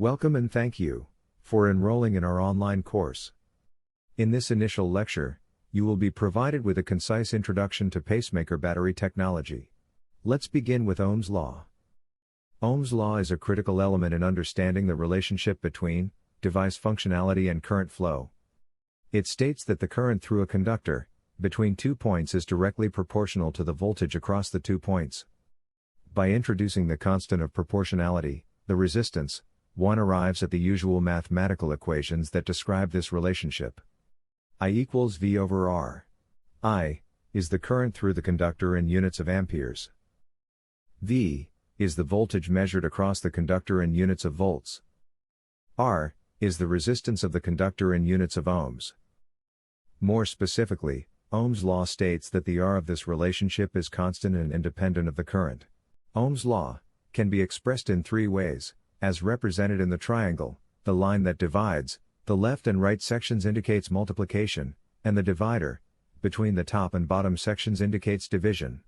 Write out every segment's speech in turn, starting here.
Welcome and thank you for enrolling in our online course. In this initial lecture, you will be provided with a concise introduction to pacemaker battery technology. Let's begin with Ohm's law. Ohm's law is a critical element in understanding the relationship between device functionality and current flow. It states that the current through a conductor between 2 points is directly proportional to the voltage across the 2 points. By introducing the constant of proportionality, the resistance, one arrives at the usual mathematical equations that describe this relationship. I equals V over R. I is the current through the conductor in units of amperes. V is the voltage measured across the conductor in units of volts. R is the resistance of the conductor in units of ohms. More specifically, Ohm's law states that the R of this relationship is constant and independent of the current. Ohm's law can be expressed in three ways, as represented in the triangle. The line that divides the left and right sections indicates multiplication, and the divider between the top and bottom sections indicates division.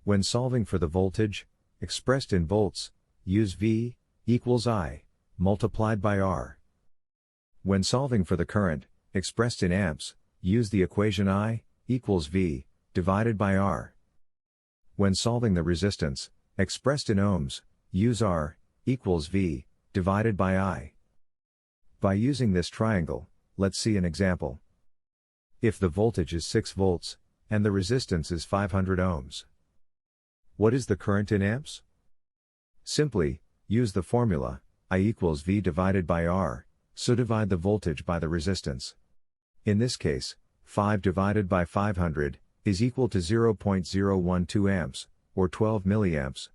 When solving for the voltage, expressed in volts, use V equals I multiplied by R. When solving for the current, expressed in amps, use the equation I equals V divided by R. When solving the resistance, expressed in ohms, use R equals V divided by I. By using this triangle, let's see an example. If the voltage is 6 volts, and the resistance is 500 ohms. What is the current in amps? Simply, use the formula, I equals V divided by R, so divide the voltage by the resistance. In this case, 5 divided by 500, is equal to 0.012 amps, or 12 milliamps.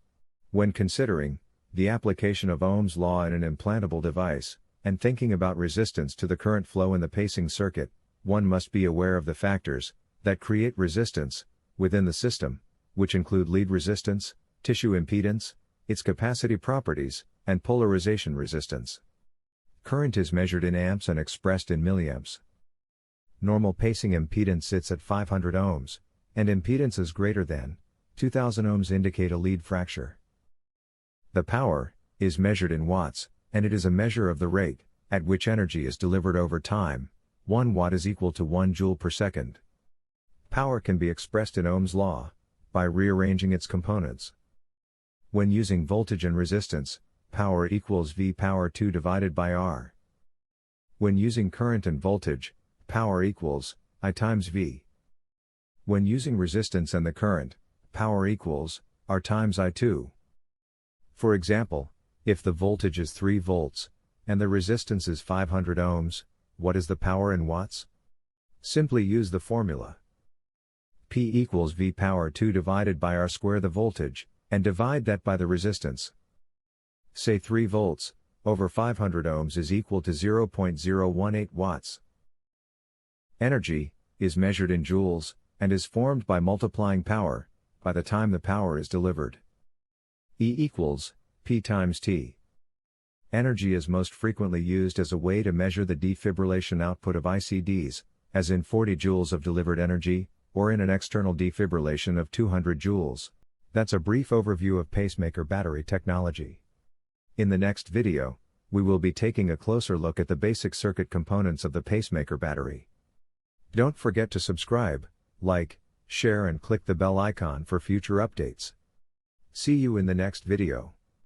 When considering the application of Ohm's law in an implantable device, and thinking about resistance to the current flow in the pacing circuit, one must be aware of the factors that create resistance within the system, which include lead resistance, tissue impedance, its capacity properties, and polarization resistance. Current is measured in amps and expressed in milliamps. Normal pacing impedance sits at 500 ohms, and impedances greater than 2000 ohms indicate a lead fracture. The power is measured in watts, and it is a measure of the rate at which energy is delivered over time. 1 watt is equal to 1 joule per second. Power can be expressed in Ohm's law by rearranging its components. When using voltage and resistance, power equals V power 2 divided by R. When using current and voltage, power equals I times V. When using resistance and the current, power equals R times I2. For example, if the voltage is 3 volts, and the resistance is 500 ohms, what is the power in watts? Simply use the formula. P equals V power 2 divided by R square the voltage, and divide that by the resistance. Say 3 volts, over 500 ohms is equal to 0.018 watts. Energy is measured in joules, and is formed by multiplying power by the time the power is delivered. E equals P times T. Energy is most frequently used as a way to measure the defibrillation output of ICDs, as in 40 joules of delivered energy, or in an external defibrillation of 200 joules. That's a brief overview of pacemaker battery technology. In the next video, we will be taking a closer look at the basic circuit components of the pacemaker battery. Don't forget to subscribe, like, share and click the bell icon for future updates. See you in the next video.